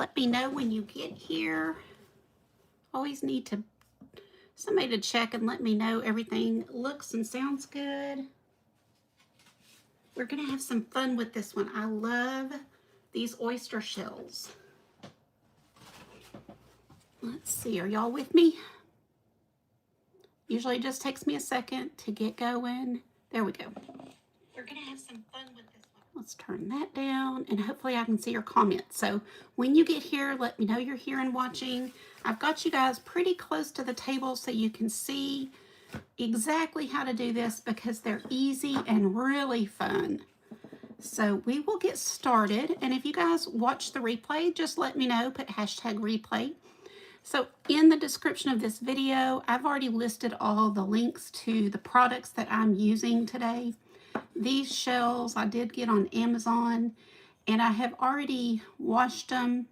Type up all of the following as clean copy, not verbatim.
Let me know when you get here. Always need somebody to check and let me know everything looks and sounds good. We're going to have some fun with this one. I love these oyster shells. Let's see, are y'all with me? Usually it just takes me a second to get going. There we go. We're going to have some fun with this one. Let's turn that down, and hopefully I can see your comments. So when you get here, let me know you're here and watching. I've got you guys pretty close to the table so you can see exactly how to do this because they're easy and really fun. So we will get started, and if you guys watch the replay, just let me know, put hashtag replay. So in the description of this video, I've already listed all the links to the products that I'm using today. These shells I did get on Amazon, and I have already washed them.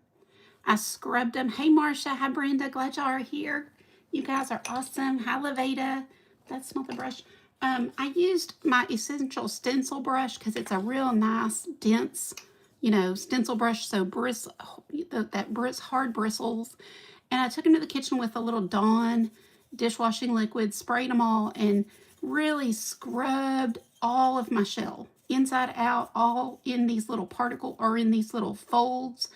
I scrubbed them. Hey Marsha, hi Brenda, glad y'all are here. You guys are awesome. Hi Levada, that's not the brush. I used my Essential Stencil brush because it's a real nice, dense, stencil brush, so hard bristles. And I took them to the kitchen with a little Dawn dishwashing liquid, sprayed them all, and really scrubbed all of my shell, inside out, all in these little in these little folds,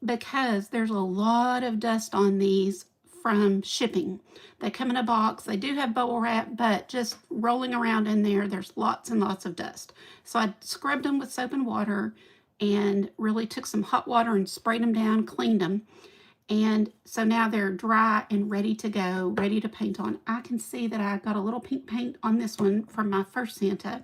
because there's a lot of dust on these from shipping. They come in a box. They do have bubble wrap, but just rolling around in there, there's lots and lots of dust. So I scrubbed them with soap and water and really took some hot water and sprayed them down, cleaned them. And so now they're dry and ready to go, ready to paint on. I can see that I got a little pink paint on this one from my first Santa.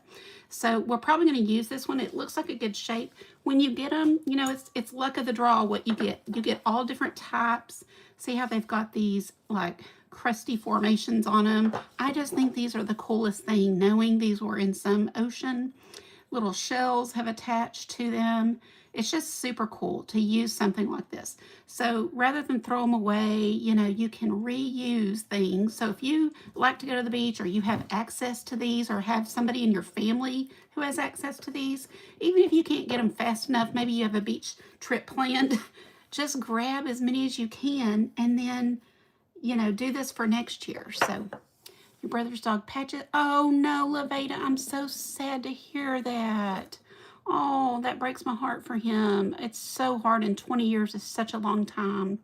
So we're probably going to use this one. It looks like a good shape. When you get them, it's luck of the draw what you get. You get all different types. See how they've got these like crusty formations on them. I just think these are the coolest thing, knowing these were in some ocean. Little shells have attached to them. It's just super cool to use something like this. So rather than throw them away, you can reuse things. So if you like to go to the beach, or you have access to these, or have somebody in your family who has access to these, even if you can't get them fast enough, maybe you have a beach trip planned, just grab as many as you can and then, do this for next year. So your brother's dog Patches. Oh no, Levada, I'm so sad to hear that. Oh, that breaks my heart for him. It's so hard, and 20 years is such a long time.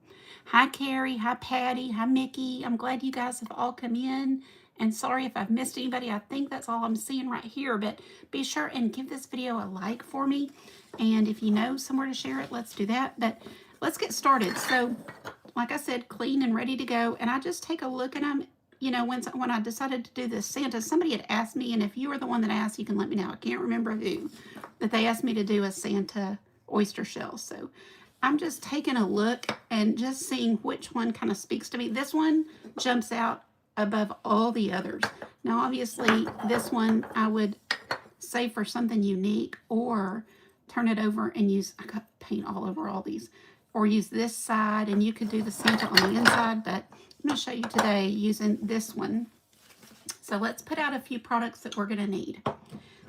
Hi, Carrie. Hi, Patty. Hi, Mickey. I'm glad you guys have all come in. And sorry if I've missed anybody. I think that's all I'm seeing right here. But be sure and give this video a like for me. And if you know somewhere to share it, let's do that. But let's get started. So, like I said, clean and ready to go. And I just take a look at them. When I decided to do this Santa, somebody had asked me, and if you were the one that asked, you can let me know. I can't remember who, but they asked me to do a Santa oyster shell. So I'm just taking a look and just seeing which one kind of speaks to me. This one jumps out above all the others. Now, obviously, this one I would save for something unique, or turn it over and use, I got paint all over all these, or use this side, and you could do the Santa on the inside, but I'm going to show you today using this one. So let's put out a few products that we're going to need.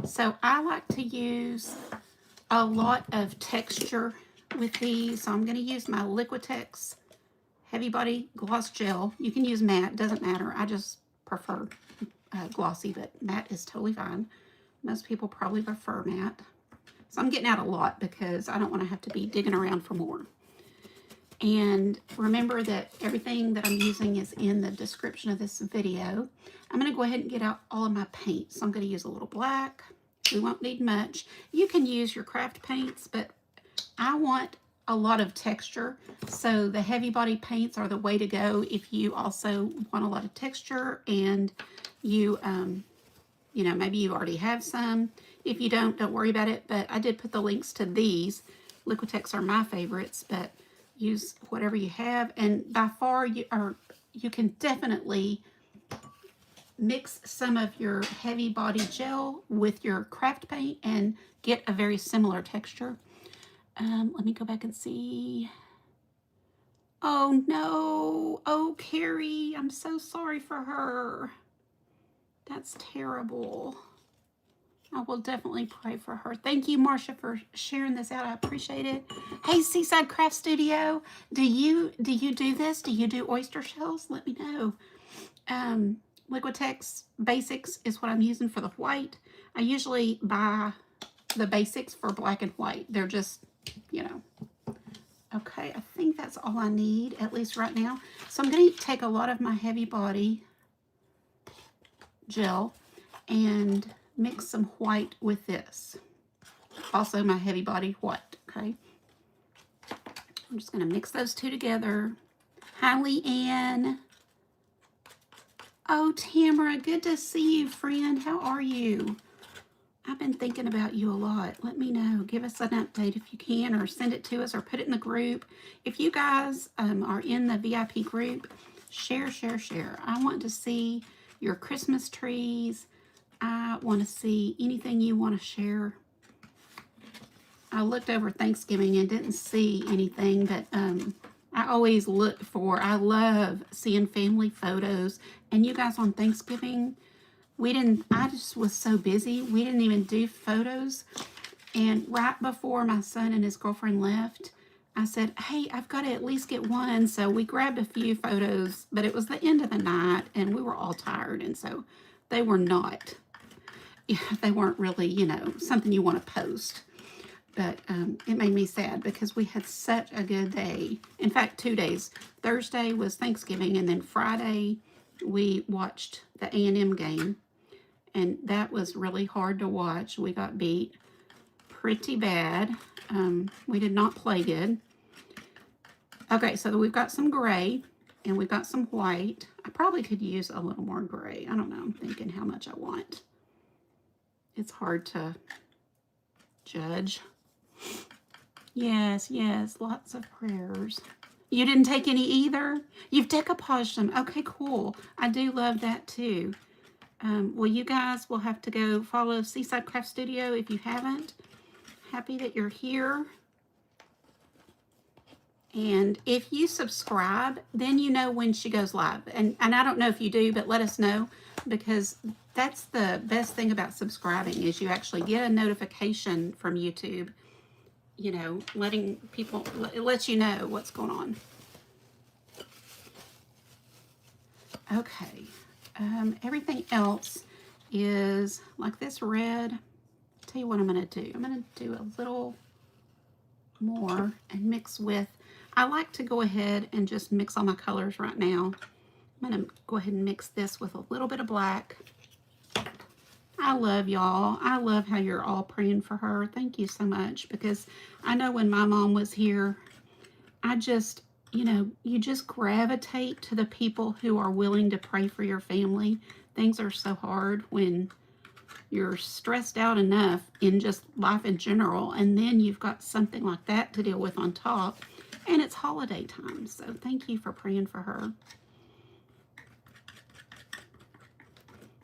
So I like to use a lot of texture with these. So I'm going to use my Liquitex Heavy Body Gloss Gel. You can use matte, doesn't matter. I just prefer glossy, but matte is totally fine. Most people probably prefer matte. So I'm getting out a lot because I don't want to have to be digging around for more. And remember that everything that I'm using is in the description of this video. I'm going to go ahead and get out all of my paint. So I'm going to use a little black. We won't need much. You can use your craft paints, but I want a lot of texture. So the heavy body paints are the way to go if you also want a lot of texture, and you, maybe you already have some. If you don't worry about it. But I did put the links to these. Liquitex are my favorites, but use whatever you have. And by far, you can definitely mix some of your heavy body gel with your craft paint and get a very similar texture. Let me go back and see. Oh no. Oh, Carrie, I'm so sorry for her. That's terrible. I will definitely pray for her. Thank you, Marcia, for sharing this out. I appreciate it. Hey, Seaside Craft Studio, do you do this? Do you do oyster shells? Let me know. Liquitex Basics is what I'm using for the white. I usually buy the basics for black and white. They're just, you know. Okay, I think that's all I need, at least right now. So I'm going to take a lot of my heavy body gel and mix some white with this. Also my heavy body white, okay? I'm just going to mix those two together. Hi, Leanne. Oh, Tamara, good to see you, friend. How are you? I've been thinking about you a lot. Let me know. Give us an update if you can, or send it to us, or put it in the group. If you guys are in the VIP group, share, share, share. I want to see your Christmas trees. I want to see anything you want to share. I looked over Thanksgiving and didn't see anything, but I always look for, I love seeing family photos. And you guys on Thanksgiving, I just was so busy. We didn't even do photos. And right before my son and his girlfriend left, I said, hey, I've got to at least get one. So we grabbed a few photos, but it was the end of the night and we were all tired. And so they were not, they weren't really, you know, something you want to post. But it made me sad because we had such a good day. In fact, 2 days. Thursday was Thanksgiving, and then Friday we watched the A&M game. And that was really hard to watch. We got beat pretty bad. We did not play good. Okay, so we've got some gray and we've got some white. I probably could use a little more gray. I don't know. I'm thinking how much I want. It's hard to judge. Yes, yes, lots of prayers. You didn't take any either? You've decoupaged them. Okay, cool. I do love that too. Well, you guys will have to go follow Seaside Craft Studio if you haven't. Happy that you're here. And if you subscribe, then you know when she goes live. And I don't know if you do, but let us know, because that's the best thing about subscribing is you actually get a notification from YouTube, you know, letting people, it lets you know what's going on. Okay. Everything else is like this red. I'll tell you what I'm going to do. I'm going to do a little more and mix with, I like to go ahead and just mix all my colors right now. I'm going to go ahead and mix this with a little bit of black. I love y'all. I love how you're all praying for her. Thank you so much, because I know when my mom was here, I just, you know, you just gravitate to the people who are willing to pray for your family. Things are so hard when you're stressed out enough in just life in general, and then you've got something like that to deal with on top, and it's holiday time. So thank you for praying for her.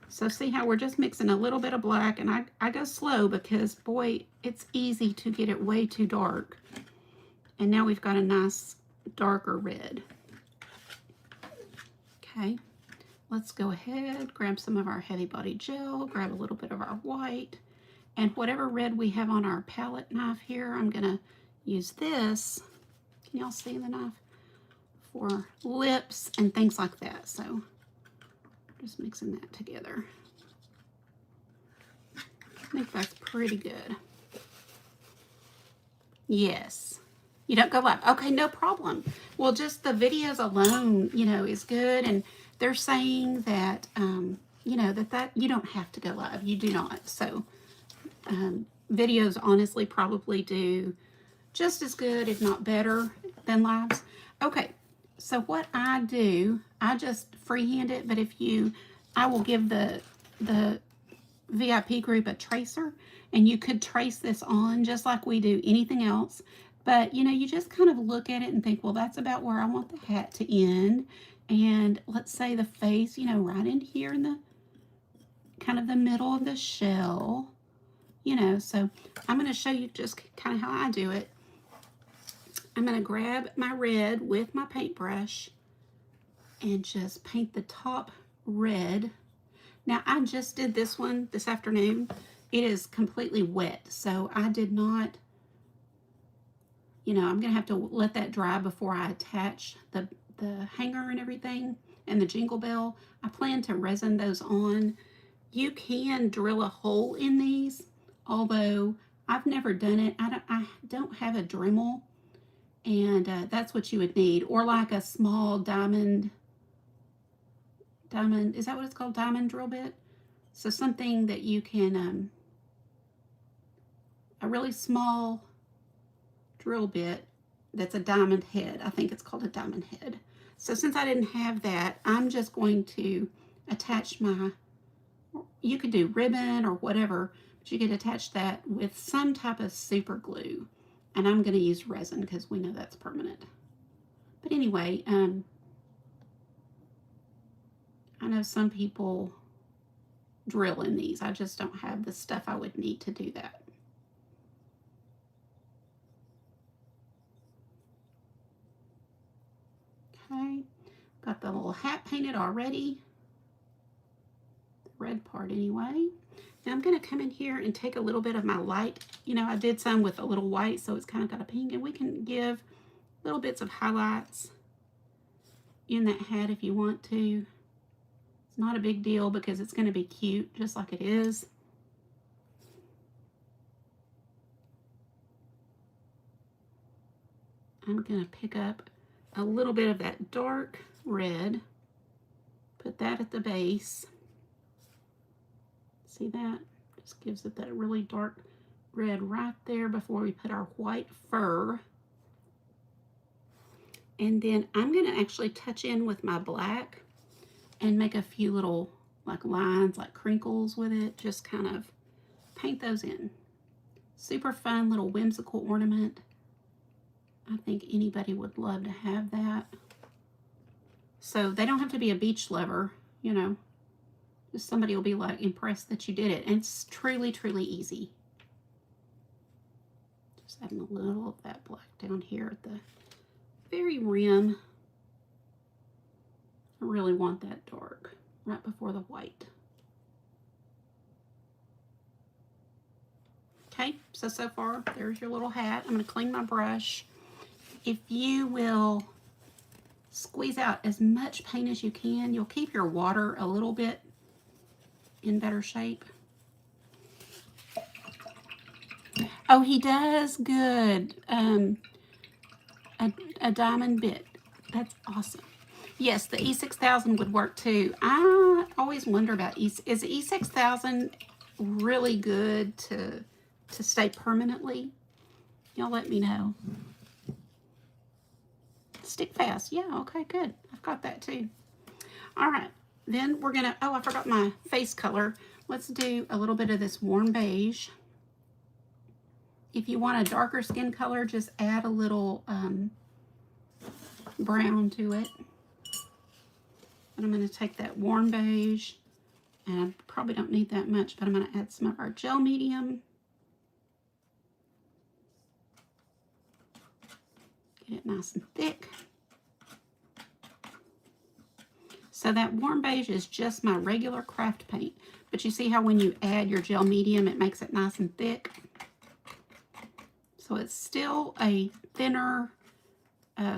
So see how we're just mixing a little bit of black, and I go slow because, boy, it's easy to get it way too dark. And now we've got a nice darker red. Okay, let's go ahead, grab some of our heavy body gel, grab a little bit of our white, and whatever red we have on our palette knife here, I'm gonna use this. Can y'all see the knife? For lips and things like that. So just mixing that together. I think that's pretty good. Yes. You don't go live. Okay, no problem. Well, just the videos alone, you know, is good. And they're saying that, you know, that you don't have to go live. You do not. So videos honestly probably do just as good, if not better, than lives. Okay, so what I do, I just freehand it. But if you, I will give the VIP group a tracer, and you could trace this on just like we do anything else. But, you know, you just kind of look at it and think, well, that's about where I want the hat to end. And let's say the face, you know, right in here in the kind of the middle of the shell, you know. So I'm going to show you just kind of how I do it. I'm going to grab my red with my paintbrush and just paint the top red. Now, I just did this one this afternoon, it is completely wet. So I did not, you know, I'm going to have to let that dry before I attach the hanger and everything and the jingle bell. I plan to resin those on. You can drill a hole in these, although I've never done it. I don't have a Dremel, and that's what you would need, or like a small diamond, is that what it's called? Diamond drill bit? So something that you can, a really small drill bit that's a diamond head. I think it's called a diamond head. So since I didn't have that, I'm just going to attach my, you could do ribbon or whatever, but you could attach that with some type of super glue. And I'm going to use resin because we know that's permanent. But anyway, I know some people drill in these. I just don't have the stuff I would need to do that. Okay, got the little hat painted already. The red part anyway. Now I'm going to come in here and take a little bit of my light. You know, I did some with a little white, so it's kind of got a pink, and we can give little bits of highlights in that hat if you want to. It's not a big deal because it's going to be cute just like it is. I'm going to pick up a little bit of that dark red, put that at the base. See that? Just gives it that really dark red right there before we put our white fur. And then I'm going to actually touch in with my black and make a few little like lines, like crinkles with it. Just kind of paint those in. Super fun little whimsical ornament. I think anybody would love to have that. So they don't have to be a beach lover, you know. Just somebody will be like impressed that you did it. And it's truly, truly easy. Just adding a little of that black down here at the very rim. I really want that dark right before the white. Okay, so far there's your little hat. I'm going to clean my brush. If you will squeeze out as much paint as you can, you'll keep your water a little bit in better shape. Oh, he does, good. A diamond bit. That's awesome. Yes, the E6000 would work too. I always wonder about is the E6000 really good to stay permanently? Y'all let me know. Stick fast. Yeah, okay, good. I've got that too. All right, then we're gonna, oh, I forgot my face color. Let's do a little bit of this warm beige. If you want a darker skin color, just add a little brown to it. But I'm going to take that warm beige, and I probably don't need that much, but I'm going to add some of our gel medium. Get it nice and thick. So that warm beige is just my regular craft paint, but you see how when you add your gel medium, it makes it nice and thick. So it's still a thinner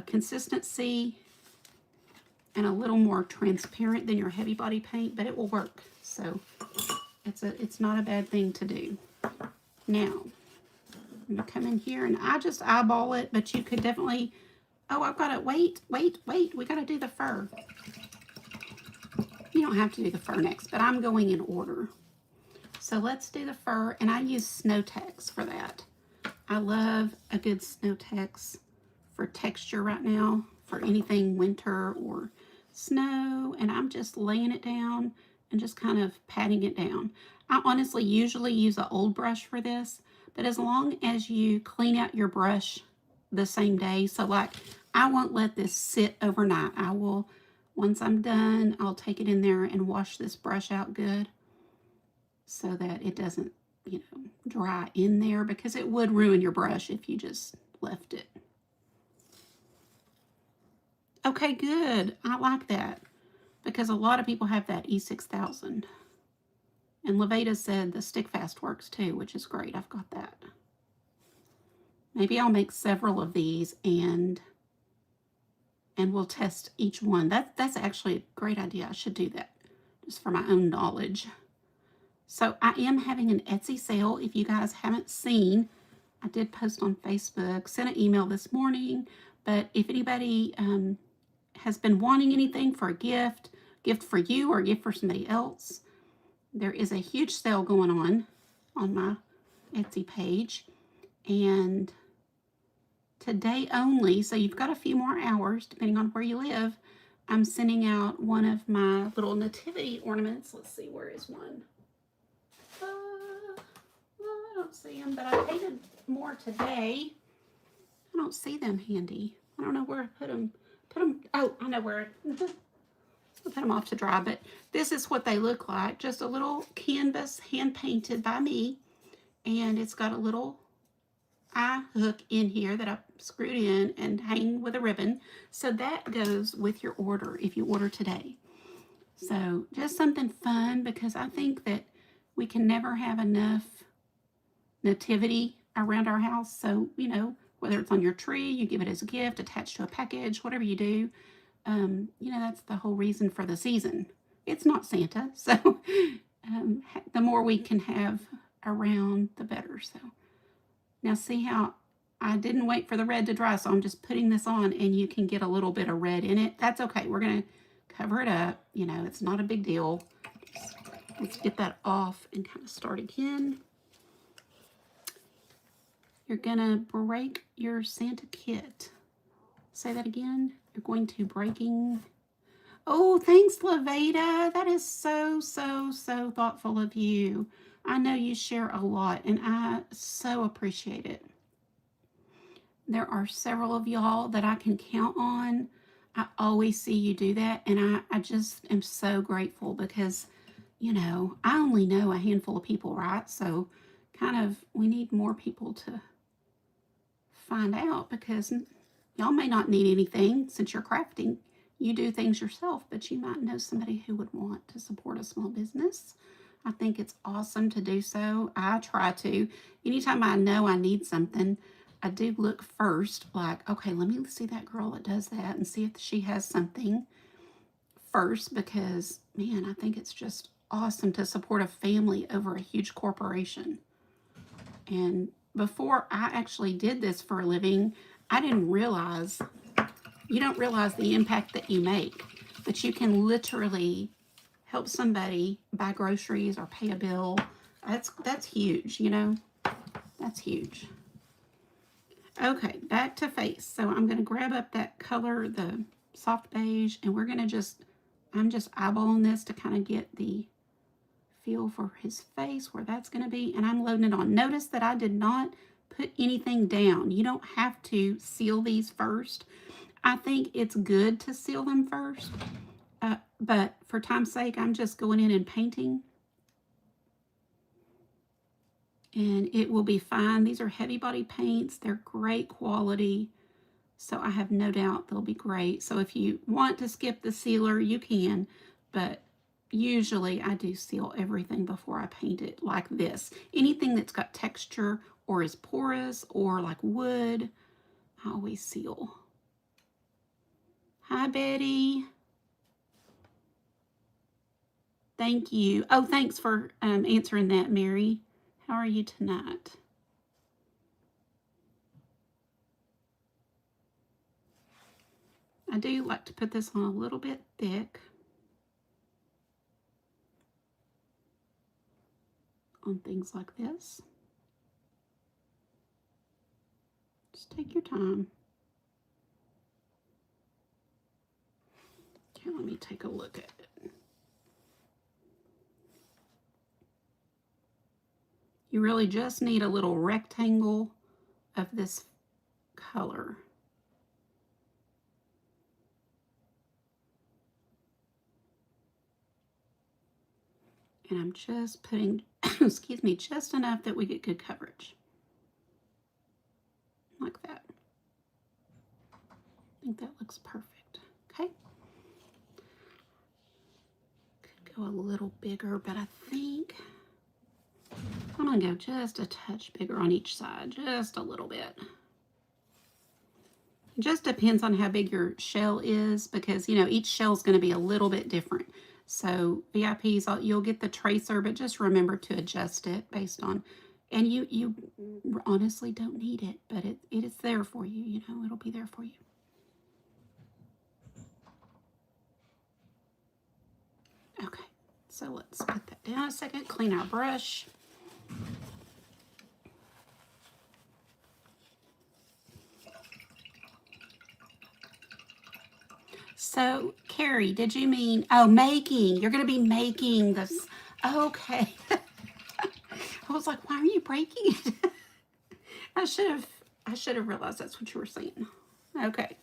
consistency and a little more transparent than your heavy body paint, but it will work. So it's not a bad thing to do. Now, I'm gonna come in here and I just eyeball it, but you could definitely, oh, I've got to, wait, we got to do the fur. You don't have to do the fur next, but I'm going in order. So let's do the fur, and I use Snow Tex for that. I love a good Snow Tex for texture right now, for anything winter or snow, and I'm just laying it down and just kind of patting it down. I honestly usually use an old brush for this, but as long as you clean out your brush the same day, so like I won't let this sit overnight. I will, once I'm done, I'll take it in there and wash this brush out good so that it doesn't, you know, dry in there, because it would ruin your brush if you just left it. Okay, good. I like that because a lot of people have that E6000. And And Leveda said the stick fast works too, which is great. I've got that. Maybe I'll make several of these and we'll test each one. That's actually a great idea. I should do that just for my own knowledge. So I am having an Etsy sale. If you guys haven't seen, I did post on Facebook, sent an email this morning, but if anybody has been wanting anything for a gift for you or a gift for somebody else, there is a huge sale going on my Etsy page. And today only, so you've got a few more hours depending on where you live, I'm sending out one of my little nativity ornaments. Let's see, where is one? I don't see them, but I painted more today. I don't see them handy. I don't know where I put them. Oh, I know where. I'll put them off to dry, but this is what they look like. Just a little canvas hand painted by me, and it's got a little eye hook in here that I screwed in and hang with a ribbon. So that goes with your order if you order today. So just something fun, because I think that we can never have enough nativity around our house. So, you know, whether it's on your tree, you give it as a gift, attached to a package, whatever you do, you know, that's the whole reason for the season. It's not Santa, so the more we can have around, the better. So now see how I didn't wait for the red to dry, so I'm just putting this on, and you can get a little bit of red in it. That's okay. We're going to cover it up. You know, it's not a big deal. Let's get that off and kind of start again. You're going to break your Santa kit. Say that again. You're going to breaking. Oh, thanks, Leveda. That is so, so, so thoughtful of you. I know you share a lot, and I so appreciate it. There are several of y'all that I can count on. I always see you do that, and I just am so grateful because, you know, I only know a handful of people, right? So kind of we need more people to find out, because y'all may not need anything since you're crafting. You do things yourself, but you might know somebody who would want to support a small business. I think it's awesome to do so. I try to. Anytime I know I need something, I do look first, like, okay, let me see that girl that does that and see if she has something first, because, man, I think it's just awesome to support a family over a huge corporation. And before I actually did this for a living, I didn't realize, you don't realize the impact that you make, but you can literally help somebody buy groceries or pay a bill. That's huge, you know, that's huge. Okay, back to face. So I'm going to grab up that color, the soft beige, and we're going to I'm just eyeballing this to kind of get the feel for his face, where that's going to be, and I'm loading it on. Notice that I did not put anything down. You don't have to seal these first. I think it's good to seal them first, but for time's sake, I'm just going in and painting. And it will be fine. These are heavy body paints. They're great quality. So I have no doubt they'll be great. So if you want to skip the sealer, you can. But usually I do seal everything before I paint it, like this. Anything that's got texture or is porous or like wood, I always seal. Hi, Betty. Thank you. Oh, thanks for answering that, Mary. How are you tonight? I do like to put this on a little bit thick on things like this. Just take your time. Okay, let me take a look at it. You really just need a little rectangle of this color. And I'm just putting, excuse me, just enough that we get good coverage. Like that. I think that looks perfect. Okay. Could go a little bigger, but I think going to go just a touch bigger on each side, just a little bit. It just depends on how big your shell is because, you know, each shell is going to be a little bit different. So VIPs, you'll get the tracer, but just remember to adjust it based on, and you honestly don't need it, but it is there for you, you know, it'll be there for you. Okay, so let's put that down a second, clean our brush. So, Carrie, did you mean, oh, making? You're going to be making this. Okay. I was like, why are you breaking it? I should have realized that's what you were saying. Okay.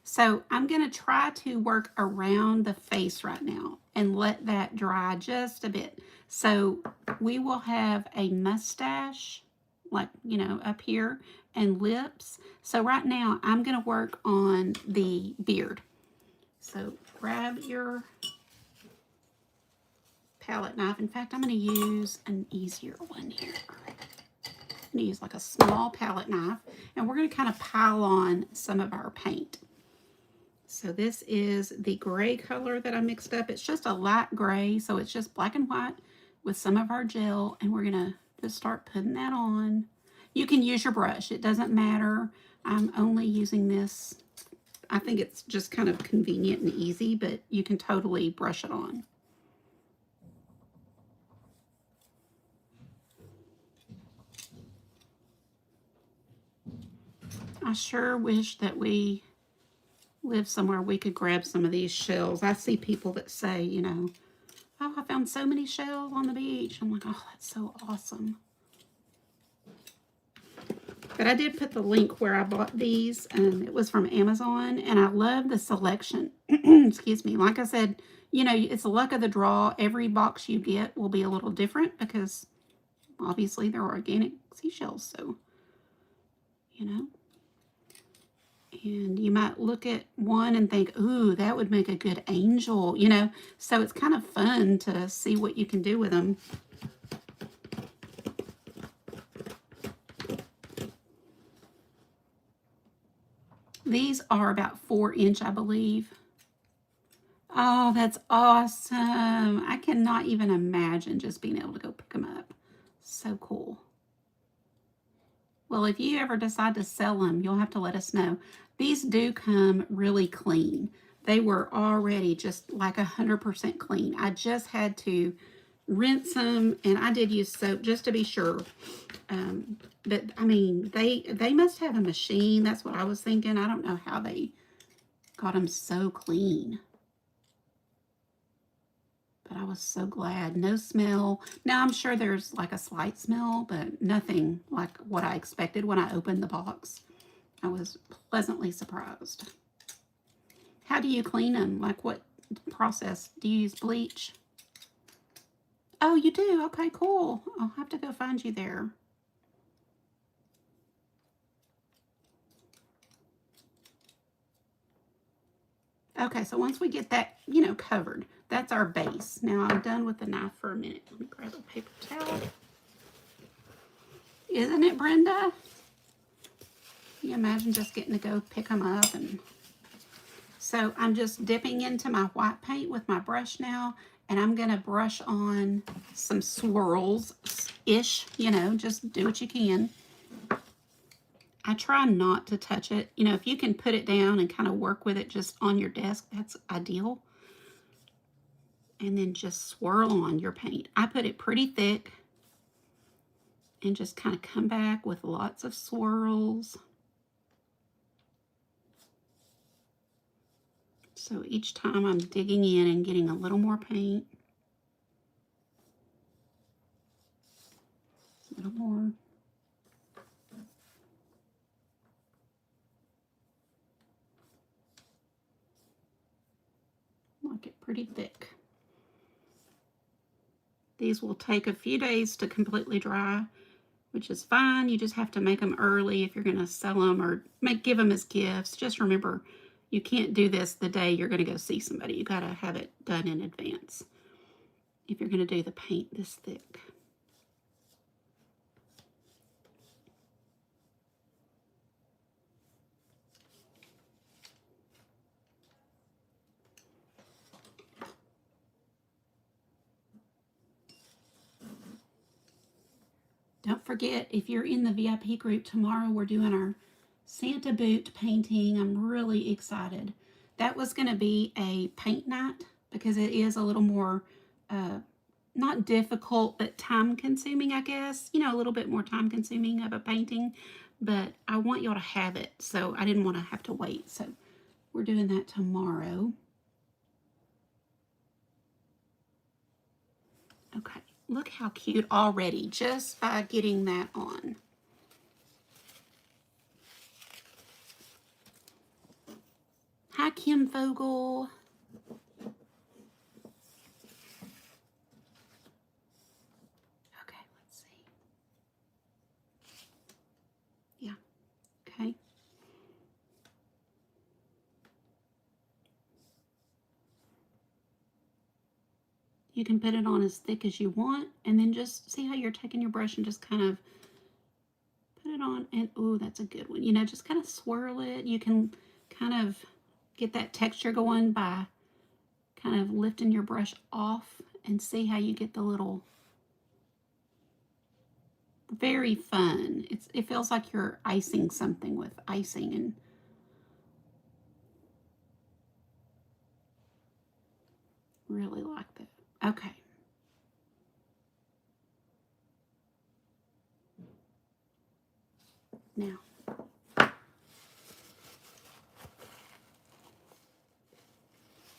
So I'm going to try to work around the face right now and let that dry just a bit. So we will have a mustache, like, you know, up here, and lips. So right now I'm going to work on the beard. So grab your palette knife. In fact, I'm going to use an easier one here. I'm going to use like a small palette knife, and we're going to kind of pile on some of our paint. So this is the gray color that I mixed up. It's just a light gray, so it's just black and white with some of our gel, and we're going to just start putting that on. You can use your brush. It doesn't matter. I'm only using this. I think it's just kind of convenient and easy, but you can totally brush it on. I sure wish that we lived somewhere we could grab some of these shells. I see people that say, you know, oh, I found so many shells on the beach. I'm like, oh, that's so awesome. But I did put the link where I bought these. It was from Amazon, and I love the selection. Excuse me. Like I said, you know, it's the luck of the draw. Every box you get will be a little different because obviously they're organic seashells. So, you know. And you might look at one and think, ooh, that would make a good angel, you know. So it's kind of fun to see what you can do with them. These are about 4-inch, I believe. Oh, that's awesome. I cannot even imagine just being able to go pick them up. So cool. Well, if you ever decide to sell them, you'll have to let us know. These do come really clean. They were already just like 100% clean. I just had to rinse them, and I did use soap just to be sure. But I mean, they must have a machine. That's what I was thinking. I don't know how they got them so clean. But I was so glad. No smell. Now, I'm sure there's like a slight smell, but nothing like what I expected when I opened the box. I was pleasantly surprised. How do you clean them? Like what process? Do you use bleach? Oh, you do? Okay, cool. I'll have to go find you there. Okay, so once we get that, you know, covered, that's our base. Now I'm done with the knife for a minute. Let me grab a paper towel. Isn't it, Brenda? Can you imagine just getting to go pick them up? And so I'm just dipping into my white paint with my brush now, and I'm going to brush on some swirls-ish, you know, just do what you can. I try not to touch it. You know, if you can put it down and kind of work with it just on your desk, that's ideal. And then just swirl on your paint. I put it pretty thick and just kind of come back with lots of swirls. So each time I'm digging in and getting a little more paint. A little more. Like it pretty thick. These will take a few days to completely dry, which is fine. You just have to make them early if you're going to sell them or give them as gifts. Just remember, you can't do this the day you're going to go see somebody. You got to have it done in advance if you're going to do the paint this thick. Don't forget, if you're in the VIP group tomorrow, we're doing our Santa boot painting. I'm really excited. That was going to be a paint night because it is a little more, not difficult, but time consuming, I guess. You know, a little bit more time consuming of a painting. But I want y'all to have it, so I didn't want to have to wait. So we're doing that tomorrow. Okay, look how cute already just by getting that on. Hi, Kim Vogel. Okay, let's see. Yeah, okay. You can put it on as thick as you want, and then just see how you're taking your brush and just kind of put it on, and oh, that's a good one. You know, just kind of swirl it. You can kind of get that texture going by kind of lifting your brush off and see how you get the little, very fun. It feels like you're icing something with icing, and really like that. Okay. Now,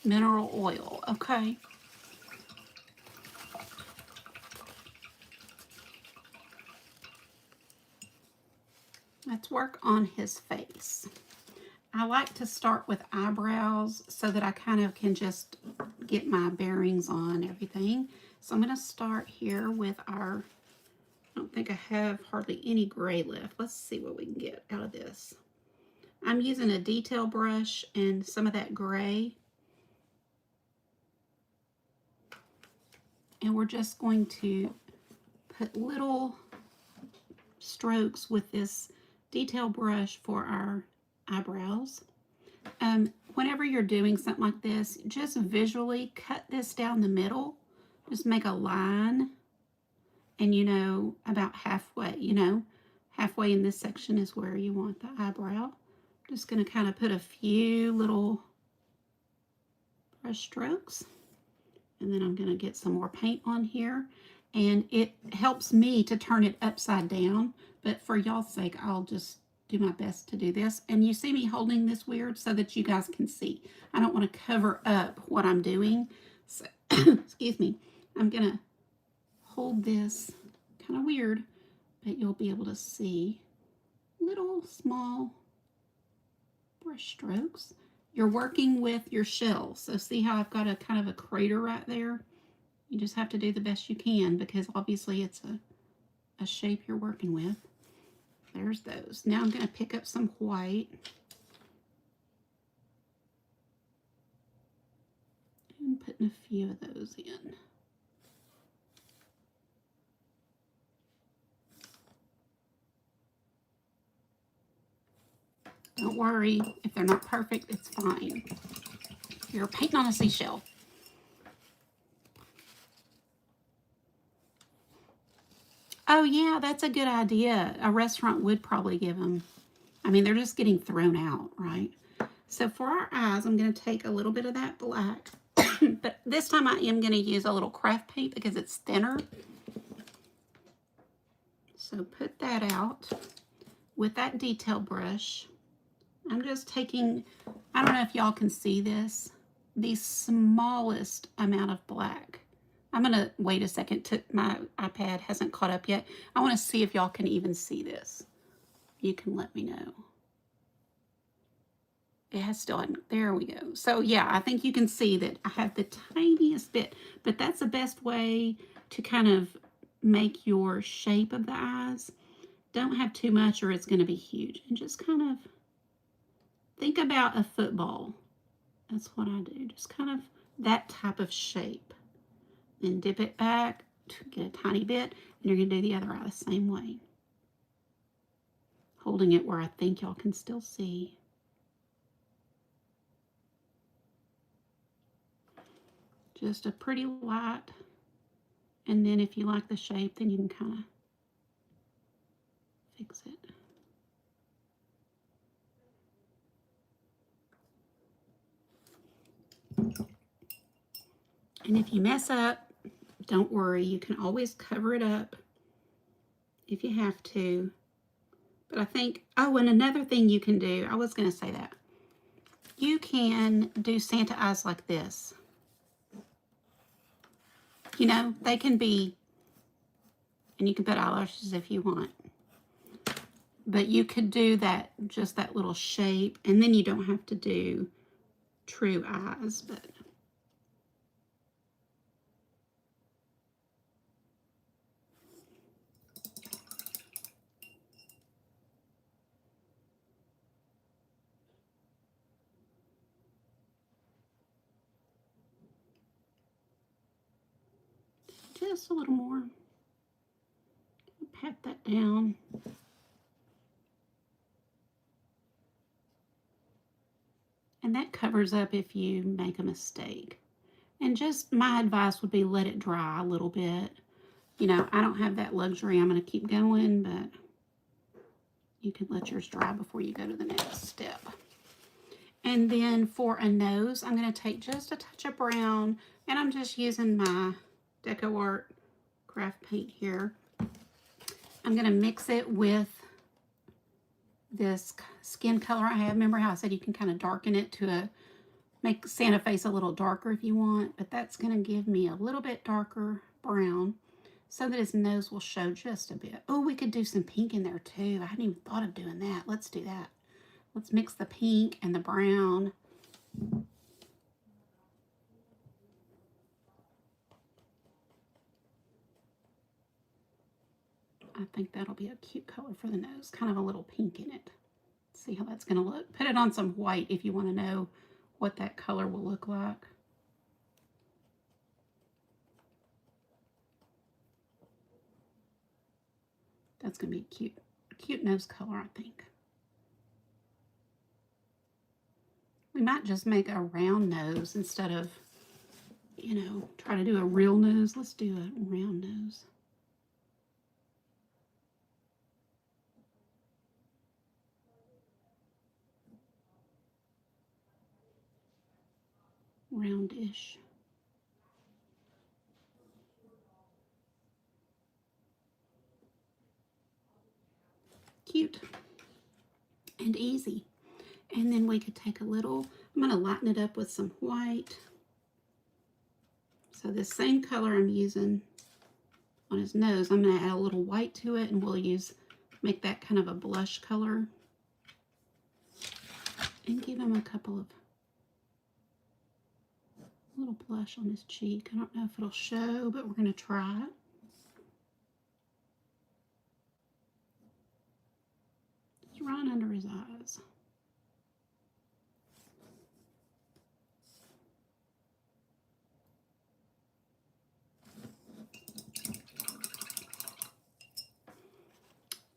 mineral oil. Okay. Let's work on his face. I like to start with eyebrows so that I kind of can just get my bearings on everything. So I'm going to start here with our, I don't think I have hardly any gray left. Let's see what we can get out of this. I'm using a detail brush and some of that gray. And we're just going to put little strokes with this detail brush for our eyebrows. Whenever you're doing something like this, just visually cut this down the middle. Just make a line, and you know, about halfway, you know, halfway in this section is where you want the eyebrow. Just going to kind of put a few little brush strokes, and then I'm going to get some more paint on here. And it helps me to turn it upside down, but for y'all's sake, I'll just do my best to do this. And you see me holding this weird so that you guys can see. I don't want to cover up what I'm doing. So, excuse me. I'm going to hold this kind of weird, but you'll be able to see little small brush strokes. You're working with your shell. So see how I've got a kind of a crater right there? You just have to do the best you can because obviously it's a shape you're working with. There's those. Now I'm going to pick up some white and putting a few of those in. Don't worry, if they're not perfect, it's fine. You're painting on a seashell. Oh yeah, that's a good idea. A restaurant would probably give them, I mean, they're just getting thrown out, right? So for our eyes, I'm going to take a little bit of that black, but this time I am going to use a little craft paint because it's thinner. So put that out with that detail brush. I'm just taking, I don't know if y'all can see this, the smallest amount of black. I'm going to wait a second. My iPad hasn't caught up yet. I want to see if y'all can even see this. You can let me know. It has still, there we go. So yeah, I think you can see that I have the tiniest bit, but that's the best way to kind of make your shape of the eyes. Don't have too much or it's going to be huge. And just kind of think about a football. That's what I do. Just kind of that type of shape. Then dip it back to get a tiny bit, and you're going to do the other eye the same way. Holding it where I think y'all can still see. Just a pretty light. And then if you like the shape, then you can kind of fix it. And if you mess up, don't worry. You can always cover it up if you have to. But I think, oh, and another thing you can do, I was going to say that. You can do Santa eyes like this. You know, they can be, and you can put eyelashes if you want. But you could do that, just that little shape, and then you don't have to do true eyes, but just a little more. Pat that down. And that covers up if you make a mistake. And just my advice would be let it dry a little bit. You know, I don't have that luxury. I'm going to keep going, but you can let yours dry before you go to the next step. And then for a nose, I'm going to take just a touch of brown, and I'm just using my Deco Art craft paint here. I'm going to mix it with this skin color I have. Remember how I said you can kind of darken it to make Santa face a little darker if you want, but that's going to give me a little bit darker brown so that his nose will show just a bit. Oh, we could do some pink in there too. I hadn't even thought of doing that. Let's do that. Let's mix the pink and the brown. I think that'll be a cute color for the nose. Kind of a little pink in it. See how that's going to look. Put it on some white if you want to know what that color will look like. That's going to be a cute nose color, I think. We might just make a round nose instead of, you know, try to do a real nose. Let's do a round nose. Roundish. Cute and easy. And then we could take a little, I'm going to lighten it up with some white. So this same color I'm using on his nose, I'm going to add a little white to it, and we'll make that kind of a blush color. And give him a couple of little blush on his cheek. I don't know if it'll show, but we're going to try it. Just right under his eyes.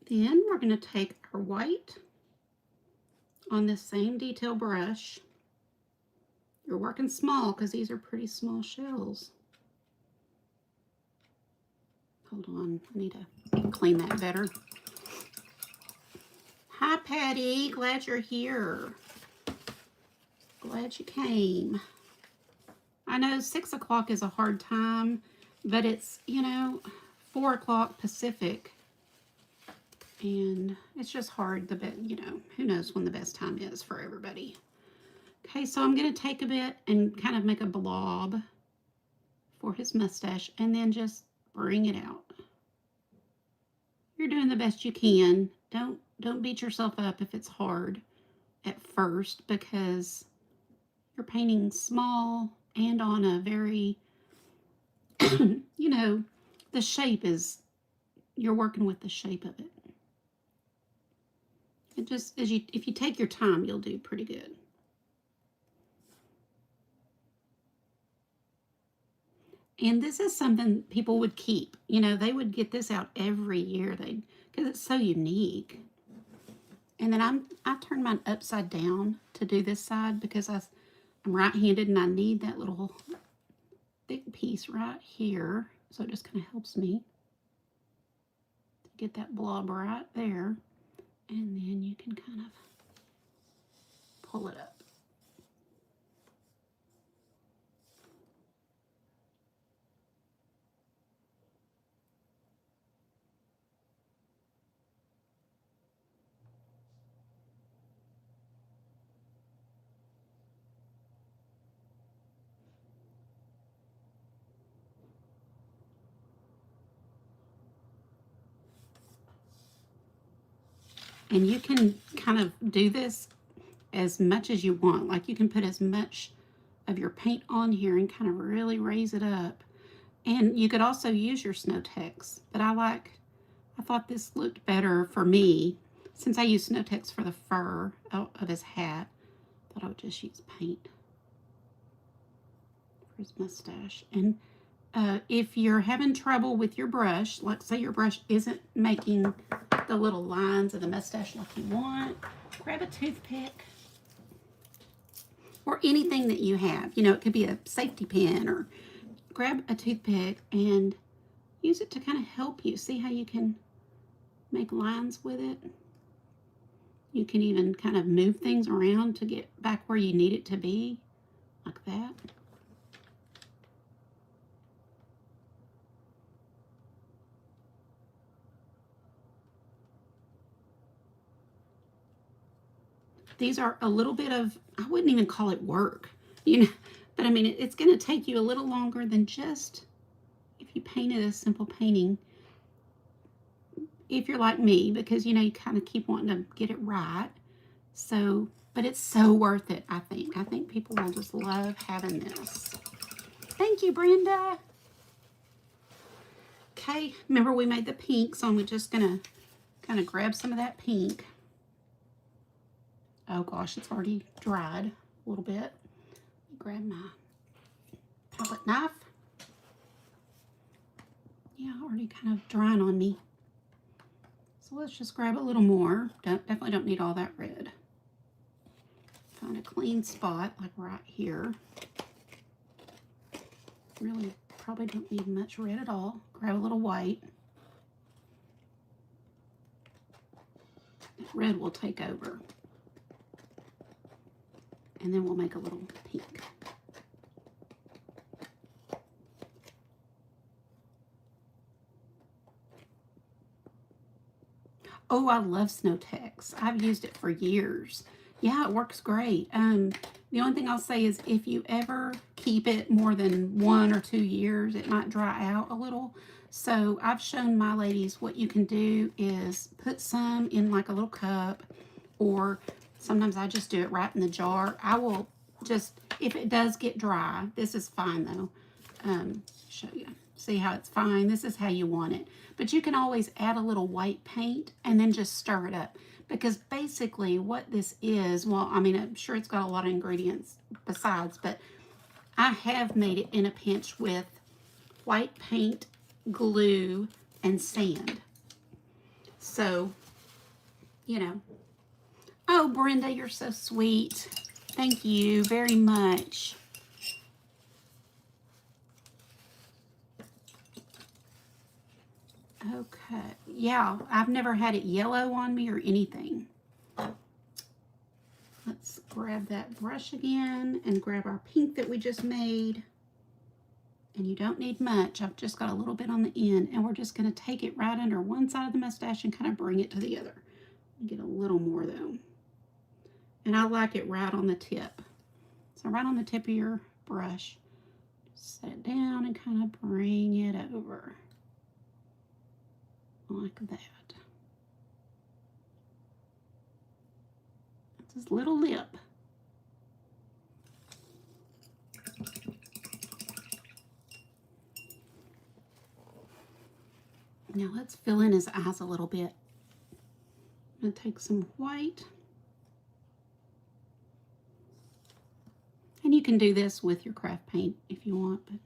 Then we're going to take our white on this same detail brush. You're working small because these are pretty small shells. Hold on, I need to clean that better. Hi, Patty. Glad you're here. Glad you came. I know 6 o'clock is a hard time, but it's, you know, 4 o'clock Pacific. And it's just hard, you know, who knows when the best time is for everybody. Okay, so I'm going to take a bit and kind of make a blob for his mustache and then just bring it out. You're doing the best you can. Don't beat yourself up if it's hard at first, because you're painting small and on a very, you know, the shape is, you're working with the shape of it. It just, if you take your time, you'll do pretty good. And this is something people would keep. You know, they would get this out every year, because it's so unique. And then I turn mine upside down to do this side because I'm right-handed and I need that little thick piece right here. So it just kind of helps me to get that blob right there. And then you can kind of pull it up. And you can kind of do this as much as you want. Like you can put as much of your paint on here and kind of really raise it up. And you could also use your Snow Tex, but I thought this looked better for me since I use Snow Tex for the fur of his hat. I thought I would just use paint for his mustache. And if you're having trouble with your brush, like say your brush isn't making the little lines of the mustache like you want, grab a toothpick or anything that you have. You know, it could be a safety pin, or grab a toothpick and use it to kind of help you. See how you can make lines with it? You can even kind of move things around to get back where you need it to be, like that. These are a little bit of, I wouldn't even call it work, you know, but I mean, it's going to take you a little longer than just if you painted a simple painting. If you're like me, because, you know, you kind of keep wanting to get it right. So, but it's so worth it, I think. I think people will just love having this. Thank you, Brenda. Okay, remember we made the pink, so I'm just going to kind of grab some of that pink. Oh gosh, it's already dried a little bit. Grab my palette knife. Yeah, already kind of drying on me. So let's just grab a little more. Definitely don't need all that red. Find a clean spot, like right here. Really probably don't need much red at all. Grab a little white. Red will take over. And then we'll make a little pink. Oh, I love Snow Tex. I've used it for years. Yeah, it works great. The only thing I'll say is if you ever keep it more than 1 or 2 years, it might dry out a little. So I've shown my ladies what you can do is put some in like a little cup, or sometimes I just do it right in the jar. I will just, if it does get dry, this is fine though. Show you. See how it's fine? This is how you want it. But you can always add a little white paint and then just stir it up. Because basically what this is, well, I mean, I'm sure it's got a lot of ingredients besides, but I have made it in a pinch with white paint, glue, and sand. So, you know. Oh, Brenda, you're so sweet. Thank you very much. Okay, yeah, I've never had it yellow on me or anything. Let's grab that brush again and grab our pink that we just made. And you don't need much. I've just got a little bit on the end, and we're just going to take it right under one side of the mustache and kind of bring it to the other. Get a little more though. And I like it right on the tip. So right on the tip of your brush, set it down and kind of bring it over. Like that. That's his little lip. Now let's fill in his eyes a little bit. I'm going to take some white. And you can do this with your craft paint if you want, but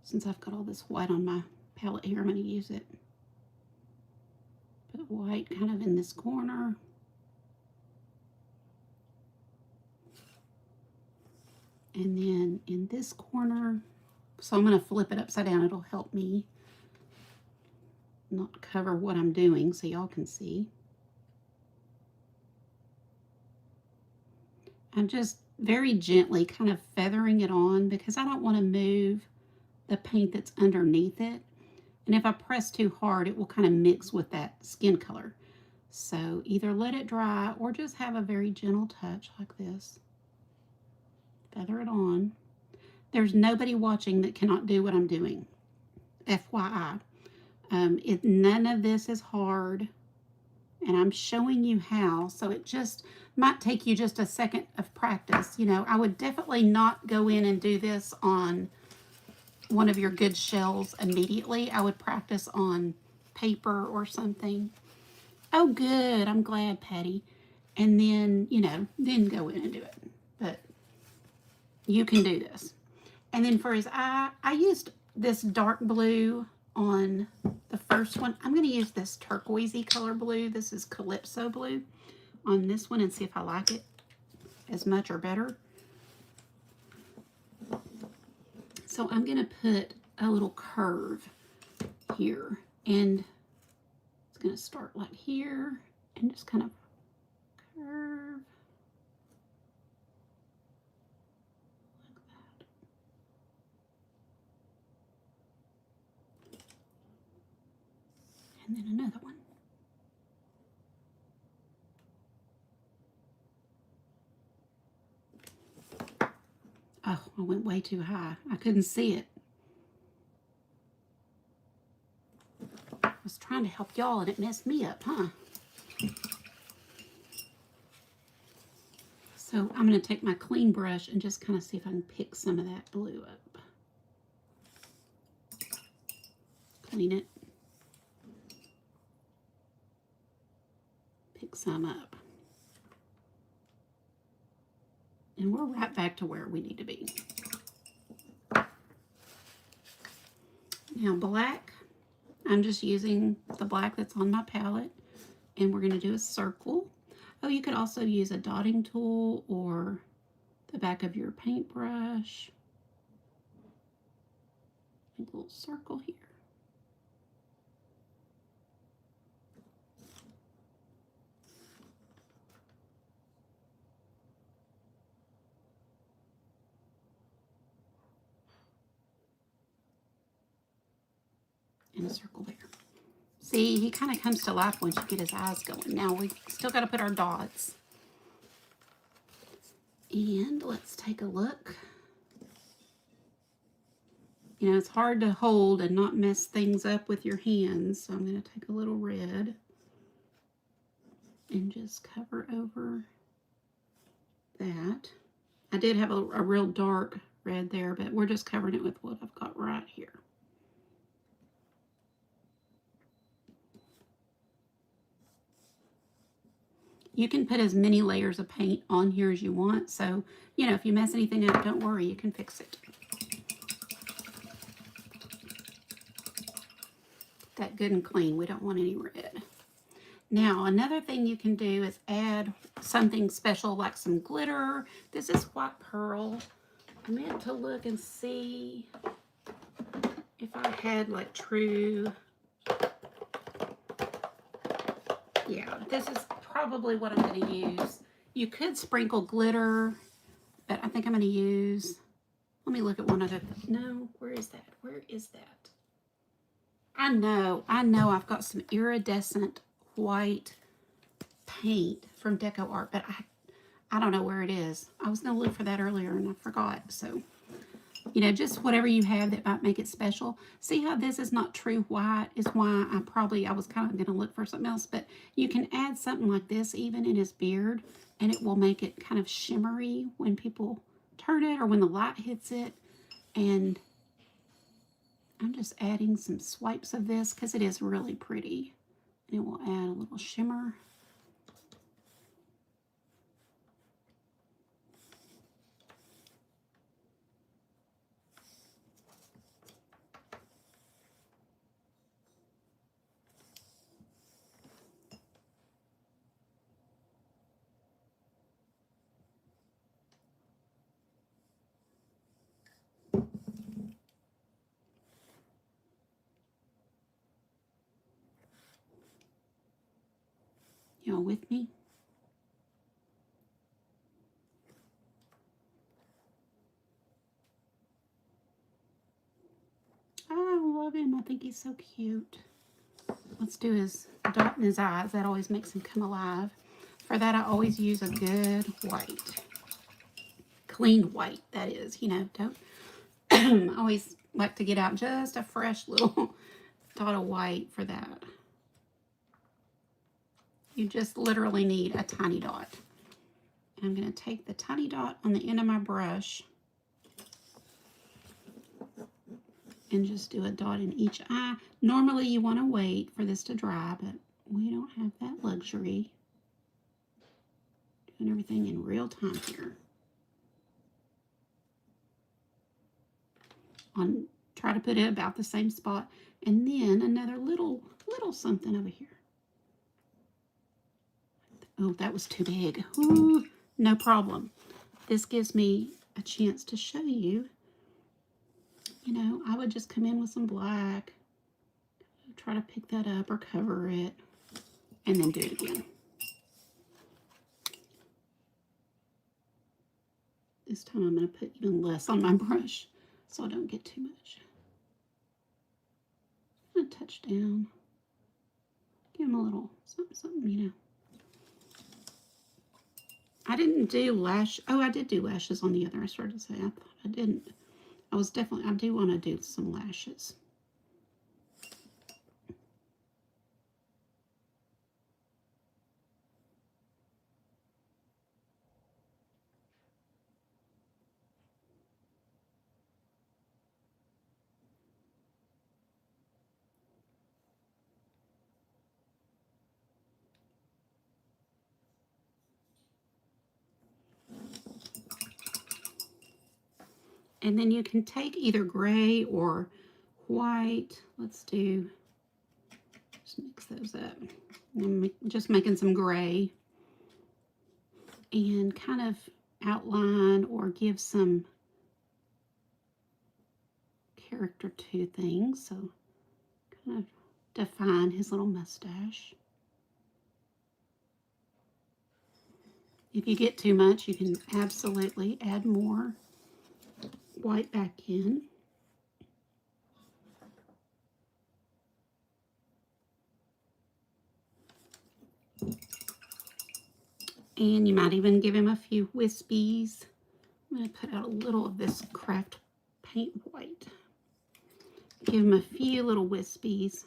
since I've got all this white on my palette here, I'm going to use it. Put white kind of in this corner. And then in this corner. So I'm going to flip it upside down. It'll help me. not cover what I'm doing so y'all can see. I'm just very gently kind of feathering it on because I don't want to move the paint that's underneath it. And if I press too hard, it will kind of mix with that skin color. So either let it dry or just have a very gentle touch like this. Feather it on. There's nobody watching that cannot do what I'm doing. FYI. None of this is hard. And I'm showing you how. So it just might take you just a second of practice. You know, I would definitely not go in and do this on one of your good shells immediately. I would practice on paper or something. Oh, good. I'm glad, Patty. And then, you know, then go in and do it. But you can do this. And then for his eye, I used this dark blue on the first one. I'm going to use this turquoisey color blue. This is Calypso blue on this one and see if I like it as much or better. So I'm going to put a little curve here, and it's going to start like here and just kind of curve like that. And then another one. Oh, I went way too high. I couldn't see it. I was trying to help y'all and it messed me up, huh? So I'm going to take my clean brush and just kind of see if I can pick some of that blue up. Clean it. Pick some up. And we're right back to where we need to be. Now black, I'm just using the black that's on my palette, and we're going to do a circle. Oh, you could also use a dotting tool or the back of your paintbrush. Make a little circle here. And a circle there. See, he kind of comes to life once you get his eyes going. Now we still got to put our dots. And let's take a look. You know, it's hard to hold and not mess things up with your hands. So I'm going to take a little red and just cover over that. I did have a real dark red there, but we're just covering it with what I've got right here. You can put as many layers of paint on here as you want. So, you know, if you mess anything up, don't worry, you can fix it. That good and clean. We don't want any red. Now, another thing you can do is add something special like some glitter. This is white pearl. I meant to look and see if I had like true. Yeah, this is probably what I'm going to use. You could sprinkle glitter, but I think I'm going to use, let me look at one other thing. No, where is that? Where is that? I know I've got some iridescent white paint from Deco Art, but I don't know where it is. I was going to look for that earlier and I forgot. So, you know, just whatever you have that might make it special. See how this is not true white is why I was kind of going to look for something else, but you can add something like this even in his beard and it will make it kind of shimmery when people turn it or when the light hits it. And I'm just adding some swipes of this because it is really pretty. And it will add a little shimmer. y'all with me? I love him. I think he's so cute. Let's do his dot in his eyes. That always makes him come alive. For that, I always use a good white. Clean white, that is. You know, don't... I always like to get out just a fresh little dot of white for that. You just literally need a tiny dot. I'm going to take the tiny dot on the end of my brush and just do a dot in each eye. Normally you want to wait for this to dry, but we don't have that luxury. Doing everything in real time here. Try to put it about the same spot, and then another little something over here. Oh, that was too big. Ooh, no problem. This gives me a chance to show you. You know, I would just come in with some black, try to pick that up or cover it, and then do it again. This time I'm going to put even less on my brush so I don't get too much. I'm going to touch down. Give him a little something, you know. I didn't do lash. Oh, I did do lashes on the other. I started to say I thought I didn't. I do want to do some lashes. And then you can take either gray or white. Let's do, just mix those up. I'm just making some gray and kind of outline or give some character to things. So kind of define his little mustache. If you get too much, you can absolutely add more white back in. And you might even give him a few wispies. I'm going to put out a little of this craft paint white. Give him a few little wispies.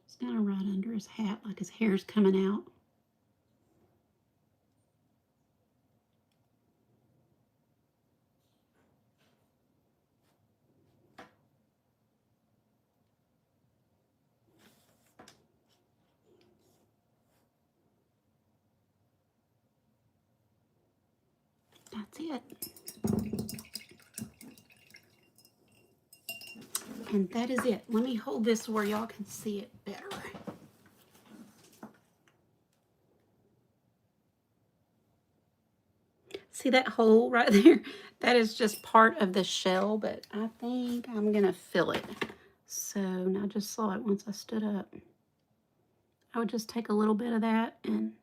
Just kind of right under his hat like his hair's coming out. That's it. And that is it. Let me hold this where y'all can see it better. See that hole right there? That is just part of the shell, but I think I'm going to fill it. So now I just saw it once I stood up. I would just take a little bit of that and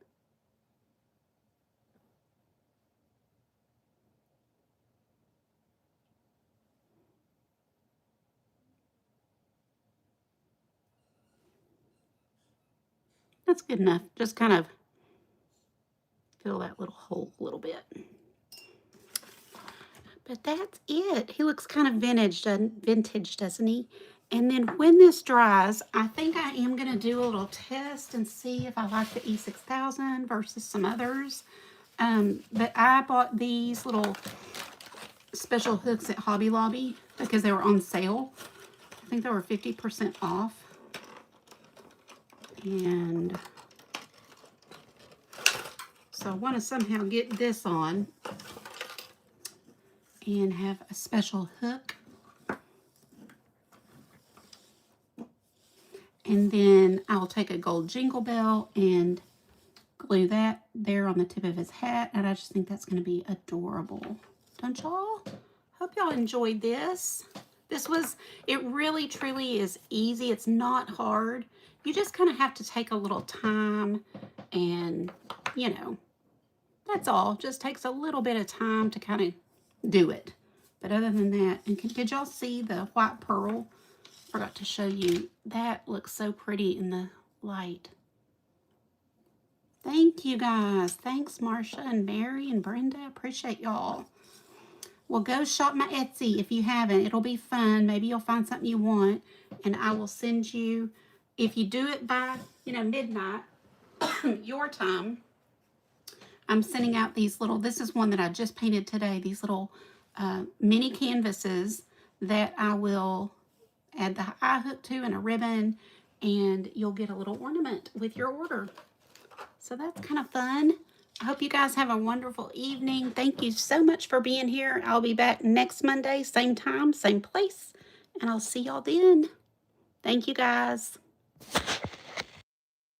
that's good enough. Just kind of fill that little hole a little bit. But that's it. He looks kind of vintage, doesn't he? And then when this dries, I think I am going to do a little test and see if I like the E6000 versus some others. But I bought these little special hooks at Hobby Lobby because they were on sale. I think they were 50% off. And so I want to somehow get this on and have a special hook. And then I'll take a gold jingle bell and glue that there on the tip of his hat. And I just think that's going to be adorable. Don't y'all? Hope y'all enjoyed this. It really truly is easy. It's not hard. You just kind of have to take a little time and, you know, that's all. Just takes a little bit of time to kind of do it. But other than that, and did y'all see the white pearl? Forgot to show you. That looks so pretty in the light. Thank you guys. Thanks, Marsha and Mary and Brenda. Appreciate y'all. Well, go shop my Etsy if you haven't. It'll be fun. Maybe you'll find something you want, and I will send you, if you do it by, midnight, your time, I'm sending out these little, this is one that I just painted today, these little mini canvases that I will add the eye hook to and a ribbon, and you'll get a little ornament with your order. So that's kind of fun. I hope you guys have a wonderful evening. Thank you so much for being here. I'll be back next Monday, same time, same place, and I'll see y'all then. Thank you guys.